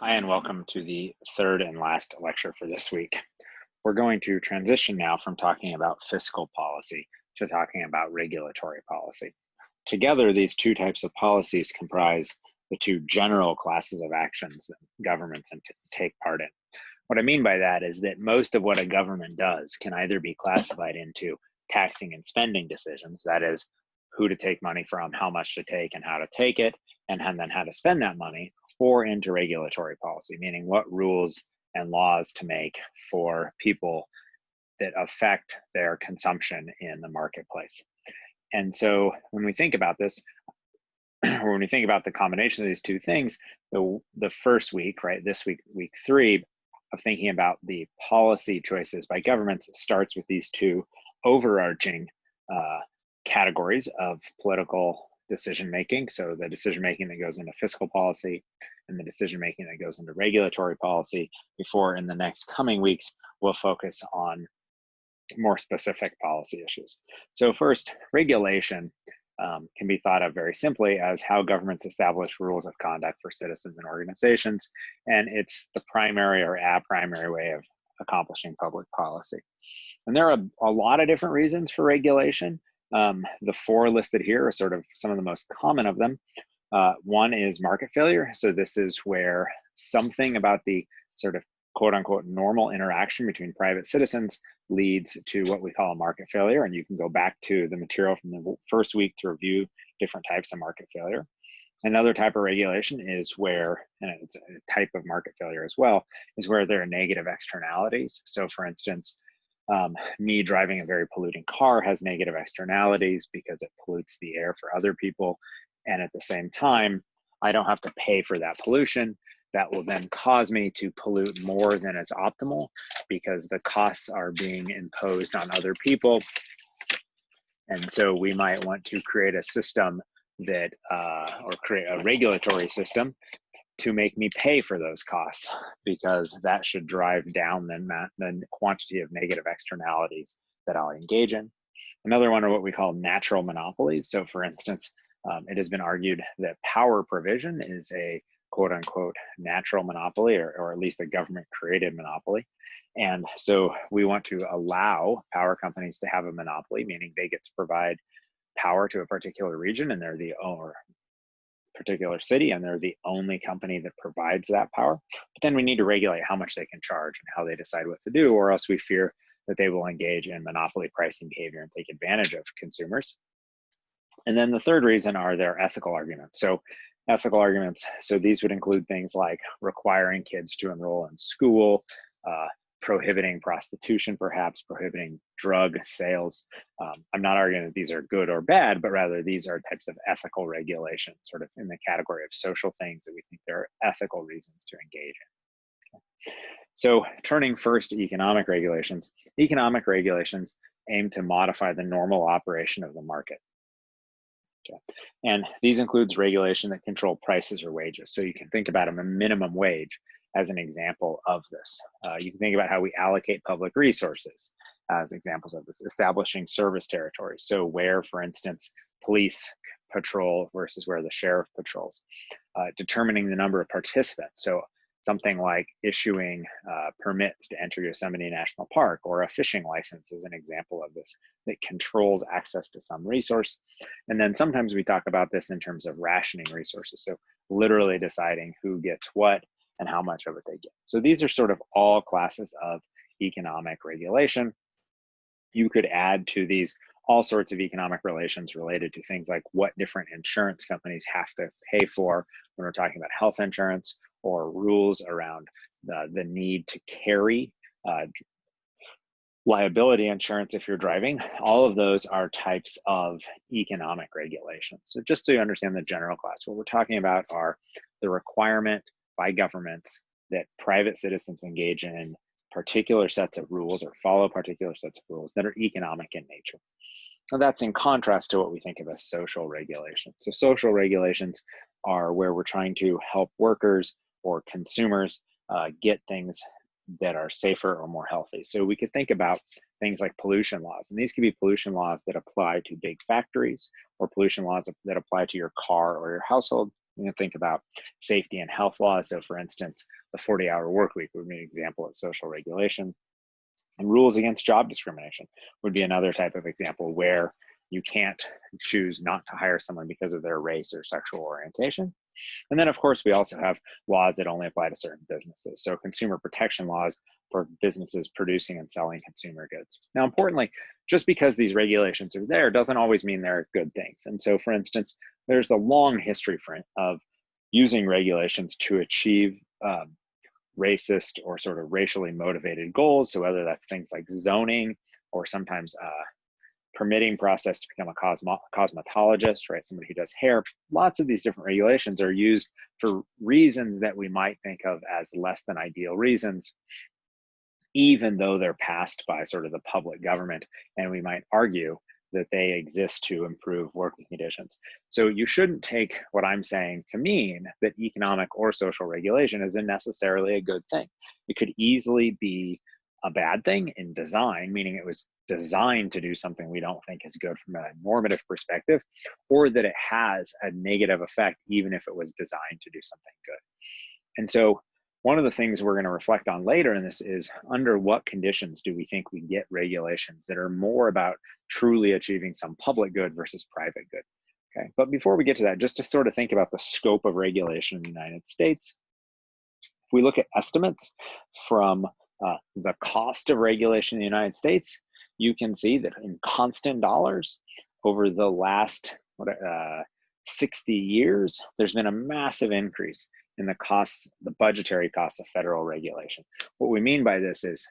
Hi, and welcome to the third and last lecture for this week. We're going to transition now from talking about fiscal policy to talking about regulatory policy. Together, these two types of policies comprise the two general classes of actions that governments take part in. What I mean by that is that most of what a government does can either be classified into taxing and spending decisions, that is, who to take money from, how much to take, and how to take it, and then how to spend that money, or into regulatory policy, meaning what rules and laws to make for people that affect their consumption in the marketplace. And so when we think about this, or when we think about the combination of these two things, the first week, right, this week, week 3, of thinking about the policy choices by governments starts with these two overarching categories of political decision making. So the decision making that goes into fiscal policy and the decision making that goes into regulatory policy, before in the next coming weeks, we'll focus on more specific policy issues. So first, regulation can be thought of very simply as how governments establish rules of conduct for citizens and organizations, and it's the primary or a primary way of accomplishing public policy. And there are a lot of different reasons for regulation. The four listed here are sort of some of the most common of them. One is market failure. So this is where something about the sort of quote unquote normal interaction between private citizens leads to what we call a market failure. And you can go back to the material from the first week to review different types of market failure. Another type of regulation is where, and it's a type of market failure as well, is where there are negative externalities. So for instance, me driving a very polluting car has negative externalities because it pollutes the air for other people. And at the same time, I don't have to pay for that pollution. That will then cause me to pollute more than is optimal because the costs are being imposed on other people. And so we might want to create a system that, or create a regulatory system to make me pay for those costs, because that should drive down the quantity of negative externalities that I'll engage in. Another one are what we call natural monopolies. So for instance, it has been argued that power provision is a quote unquote natural monopoly, or at least a government created monopoly. And so we want to allow power companies to have a monopoly, meaning they get to provide power to a particular region and they're the owner, particular city, and they're the only company that provides that power. But then we need to regulate how much they can charge and how they decide what to do, or else we fear that they will engage in monopoly pricing behavior and take advantage of consumers. And then the third reason are their ethical arguments. So ethical arguments, so these would include things like requiring kids to enroll in school, prohibiting prostitution, perhaps prohibiting drug sales. I'm not arguing that these are good or bad, but rather these are types of ethical regulations, sort of in the category of social things that we think there are ethical reasons to engage in. Okay. So turning first to economic regulations aim to modify the normal operation of the market. Okay. And these includes regulation that control prices or wages. So you can think about a minimum wage as an example of this. You can think about how we allocate public resources as examples of this, establishing service territories. So where, for instance, police patrol versus where the sheriff patrols, determining the number of participants. So something like issuing permits to enter Yosemite National Park, or a fishing license is an example of this that controls access to some resource. And then sometimes we talk about this in terms of rationing resources. So literally deciding who gets what and how much of it they get. So these are sort of all classes of economic regulation. You could add to these all sorts of economic relations related to things like what different insurance companies have to pay for when we're talking about health insurance, or rules around the need to carry liability insurance if you're driving. All of those are types of economic regulations. So just so you understand the general class, what we're talking about are the requirement by governments that private citizens engage in particular sets of rules or follow particular sets of rules that are economic in nature. Now that's in contrast to what we think of as social regulations. So social regulations are where we're trying to help workers or consumers get things that are safer or more healthy. So we could think about things like pollution laws, and these could be pollution laws that apply to big factories, or pollution laws that apply to your car or your household. You can think about safety and health laws. So for instance, the 40-hour work week would be an example of social regulation. And rules against job discrimination would be another type of example where you can't choose not to hire someone because of their race or sexual orientation. And then, of course, we also have laws that only apply to certain businesses. So consumer protection laws for businesses producing and selling consumer goods. Now, importantly, just because these regulations are there doesn't always mean they're good things. And so, for instance, there's a long history of using regulations to achieve racist or sort of racially motivated goals. So whether that's things like zoning or sometimes permitting process to become a cosmetologist, right? Somebody who does hair. Lots of these different regulations are used for reasons that we might think of as less than ideal reasons, even though they're passed by sort of the public government. And we might argue that they exist to improve working conditions. So you shouldn't take what I'm saying to mean that economic or social regulation isn't necessarily a good thing. It could easily be a bad thing in design, meaning it was designed to do something we don't think is good from a normative perspective, or that it has a negative effect even if it was designed to do something good. And so one of the things we're going to reflect on later in this is under what conditions do we think we get regulations that are more about truly achieving some public good versus private good. Okay, but before we get to that, just to sort of think about the scope of regulation in the United States, if we look at estimates from the cost of regulation in the United States, you can see that in constant dollars over the last 60 years, there's been a massive increase in the costs, the budgetary costs of federal regulation. What we mean by this is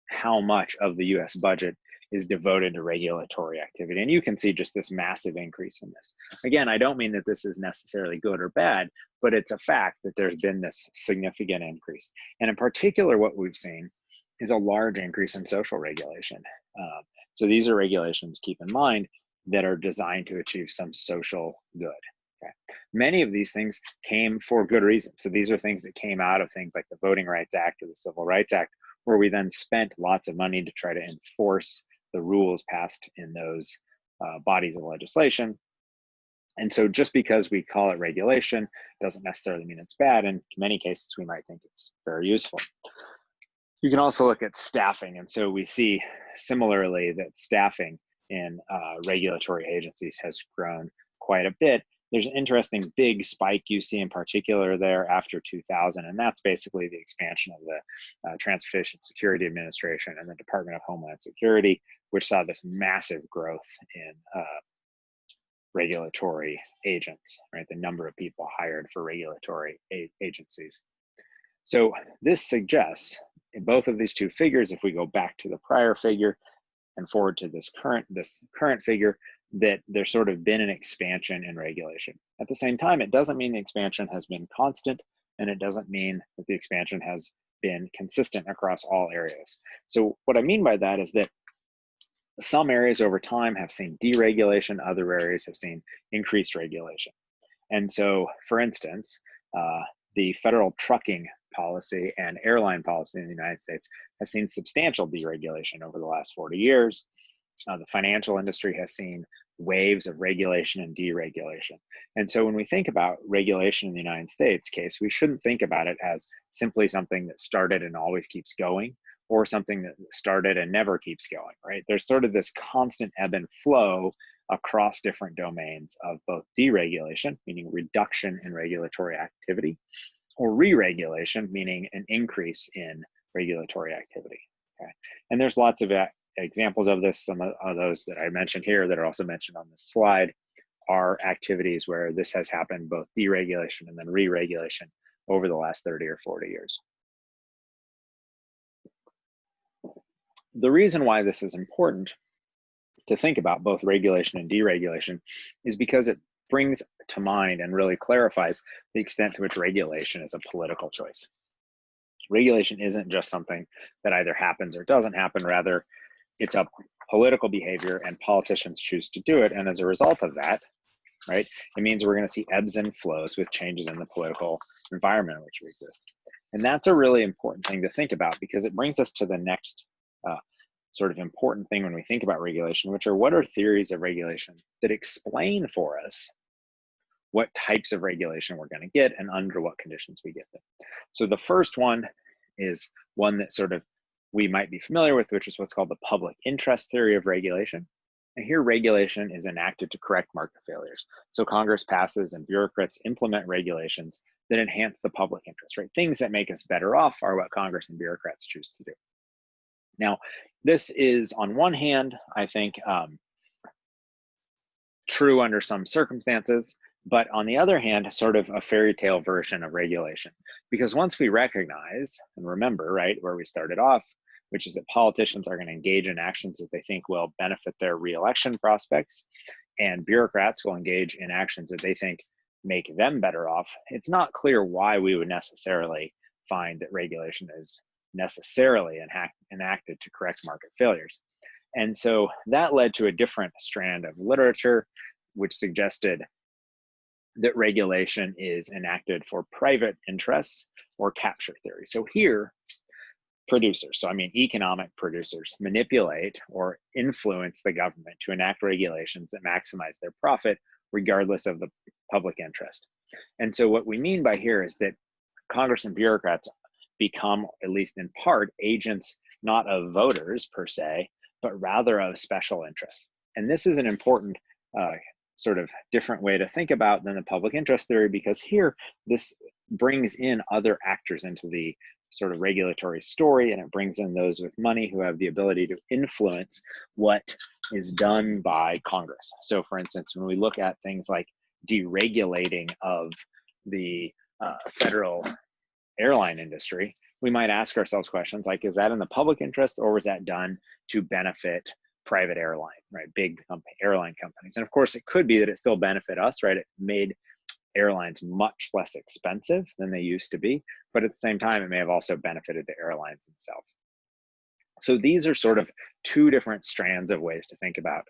how much of the US budget is devoted to regulatory activity. And you can see just this massive increase in this. Again, I don't mean that this is necessarily good or bad, but it's a fact that there's been this significant increase. And in particular, what we've seen is a large increase in social regulation. So these are regulations, keep in mind, that are designed to achieve some social good. Okay. Many of these things came for good reasons. So these are things that came out of things like the Voting Rights Act or the Civil Rights Act, where we then spent lots of money to try to enforce the rules passed in those bodies of legislation. And so just because we call it regulation doesn't necessarily mean it's bad. And in many cases, we might think it's very useful. You can also look at staffing. And so we see similarly that staffing in regulatory agencies has grown quite a bit. There's an interesting big spike you see in particular there after 2000, and that's basically the expansion of the Transportation Security Administration and the Department of Homeland Security, which saw this massive growth in regulatory agents, right? The number of people hired for regulatory agencies. So this suggests in both of these two figures, if we go back to the prior figure and forward to this current figure, that there's sort of been an expansion in regulation. At the same time, it doesn't mean the expansion has been constant, and it doesn't mean that the expansion has been consistent across all areas. So what I mean by that is that some areas over time have seen deregulation, other areas have seen increased regulation. And so, for instance, the federal trucking policy and airline policy in the United States has seen substantial deregulation over the last 40 years. The financial industry has seen waves of regulation and deregulation. And so when we think about regulation in the United States case, we shouldn't think about it as simply something that started and always keeps going, or something that started and never keeps going, right? There's sort of this constant ebb and flow across different domains of both deregulation, meaning reduction in regulatory activity, or re-regulation, meaning an increase in regulatory activity. Okay? And there's lots of examples of this. Some of those that I mentioned here that are also mentioned on this slide are activities where this has happened, both deregulation and then re-regulation over the last 30 or 40 years. The reason why this is important to think about both regulation and deregulation is because it brings to mind and really clarifies the extent to which regulation is a political choice. Regulation isn't just something that either happens or doesn't happen, rather it's a political behavior and politicians choose to do it. And as a result of that, right, it means we're going to see ebbs and flows with changes in the political environment in which we exist. And that's a really important thing to think about, because it brings us to the next sort of important thing when we think about regulation, which are what are theories of regulation that explain for us what types of regulation we're going to get and under what conditions we get them. So the first one is one that sort of we might be familiar with, which is what's called the public interest theory of regulation. And here regulation is enacted to correct market failures. So Congress passes and bureaucrats implement regulations that enhance the public interest, right? Things that make us better off are what Congress and bureaucrats choose to do. Now, this is on one hand, I think, true under some circumstances, but on the other hand, sort of a fairy tale version of regulation. Because once we recognize and remember, right, where we started off, which is that politicians are going to engage in actions that they think will benefit their reelection prospects, and bureaucrats will engage in actions that they think make them better off, it's not clear why we would necessarily find that regulation is necessarily enacted to correct market failures. And so that led to a different strand of literature, which suggested that regulation is enacted for private interests or capture theory. So here, producers, so I mean economic producers, manipulate or influence the government to enact regulations that maximize their profit regardless of the public interest. And so what we mean by here is that Congress and bureaucrats become, at least in part, agents not of voters per se, but rather of special interests. And this is an important sort of different way to think about than the public interest theory, because here this brings in other actors into the sort of regulatory story, and it brings in those with money who have the ability to influence what is done by Congress. So for instance, when we look at things like deregulating of the federal airline industry, we might ask ourselves questions like, is that in the public interest, or was that done to benefit private airline, right? Big airline companies. And of course, it could be that it still benefit us, right? It made airlines much less expensive than they used to be, but at the same time, it may have also benefited the airlines themselves. So these are sort of two different strands of ways to think about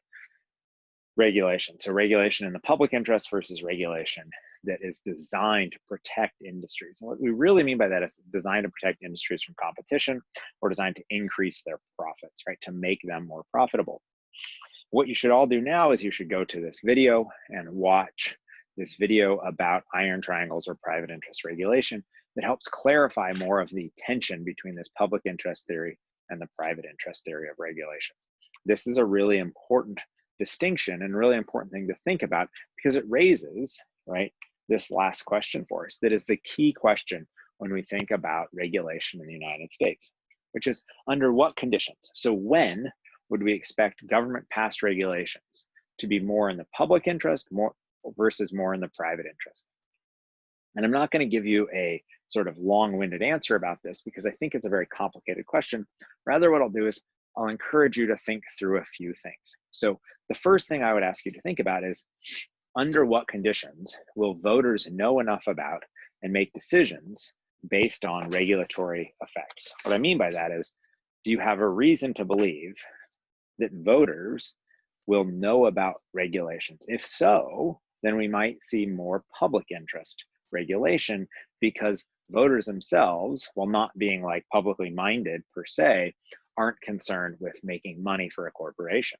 regulation. So regulation in the public interest versus regulation that is designed to protect industries. And what we really mean by that is designed to protect industries from competition or designed to increase their profits, right? To make them more profitable. What you should all do now is you should go to this video and watch this video about iron triangles or private interest regulation that helps clarify more of the tension between this public interest theory and the private interest theory of regulation. This is a really important distinction and really important thing to think about because it raises, right, this last question for us that is the key question when we think about regulation in the United States, which is under what conditions? So when would we expect government passed regulations to be more in the public interest versus more in the private interest? And I'm not going to give you a sort of long-winded answer about this because I think it's a very complicated question. Rather, what I'll do is I'll encourage you to think through a few things. So the first thing I would ask you to think about is, under what conditions will voters know enough about and make decisions based on regulatory effects? What I mean by that is, do you have a reason to believe that voters will know about regulations? If so, then we might see more public interest regulation because voters themselves, while not being like publicly minded per se, aren't concerned with making money for a corporation.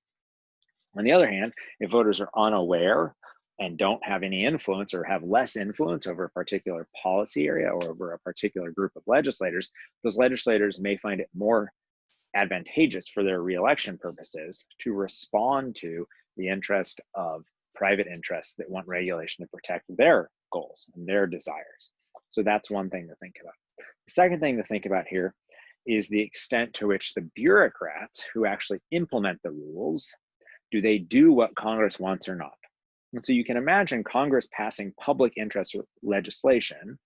On the other hand, if voters are unaware and don't have any influence or have less influence over a particular policy area or over a particular group of legislators, those legislators may find it more advantageous for their reelection purposes to respond to the interest of private interests that want regulation to protect their goals and their desires. So that's one thing to think about. The second thing to think about here is the extent to which the bureaucrats who actually implement the rules, do they do what Congress wants or not? And so you can imagine Congress passing public interest legislation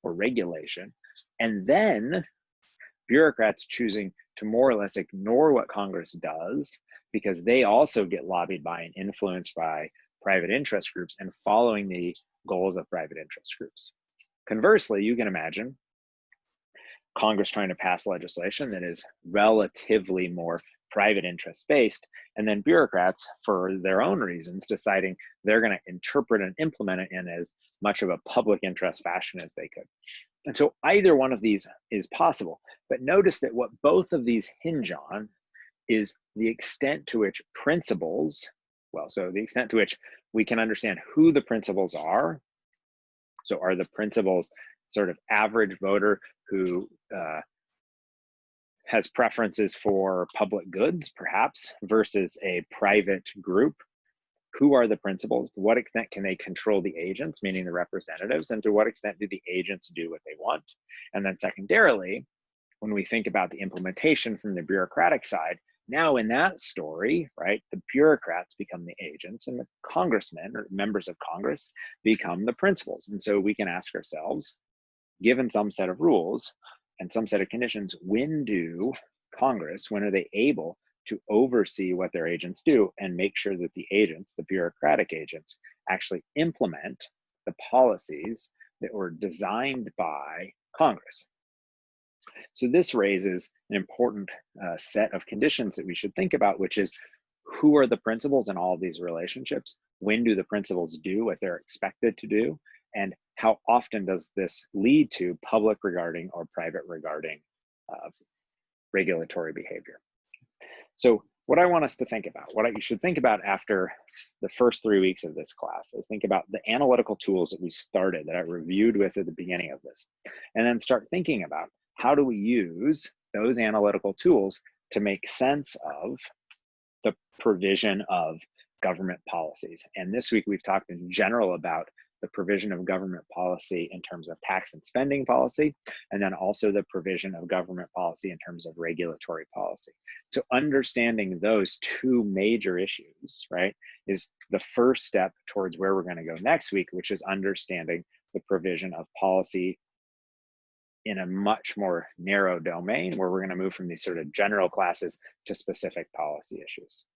or regulation, and then bureaucrats choosing to more or less ignore what Congress does because they also get lobbied by and influenced by private interest groups and following the goals of private interest groups. Conversely, you can imagine Congress trying to pass legislation that is relatively more private interest based, and then bureaucrats, for their own reasons, deciding they're going to interpret and implement it in as much of a public interest fashion as they could. And so either one of these is possible, but notice that what both of these hinge on is the extent to which principles, well, so the extent to which we can understand who the principles are So are the principals sort of average voter who has preferences for public goods, perhaps, versus a private group? Who are the principals? To what extent can they control the agents, meaning the representatives, and to what extent do the agents do what they want? And then secondarily, when we think about the implementation from the bureaucratic side, now in that story, right, the bureaucrats become the agents and the congressmen or members of Congress become the principals. And so we can ask ourselves, given some set of rules and some set of conditions, when are they able to oversee what their agents do and make sure that the agents, the bureaucratic agents, actually implement the policies that were designed by Congress? So this raises an important set of conditions that we should think about, which is who are the principals in all of these relationships? When do the principals do what they're expected to do? And how often does this lead to public regarding or private regarding regulatory behavior? So what I want us to think about, what you should think about after the first 3 weeks of this class is think about the analytical tools that we started, that I reviewed with at the beginning of this, and then start thinking about how do we use those analytical tools to make sense of the provision of government policies. And this week we've talked in general about the provision of government policy in terms of tax and spending policy, and then also the provision of government policy in terms of regulatory policy. So understanding those two major issues, right, is the first step towards where we're going to go next week, which is understanding the provision of policy in a much more narrow domain, where we're going to move from these sort of general classes to specific policy issues.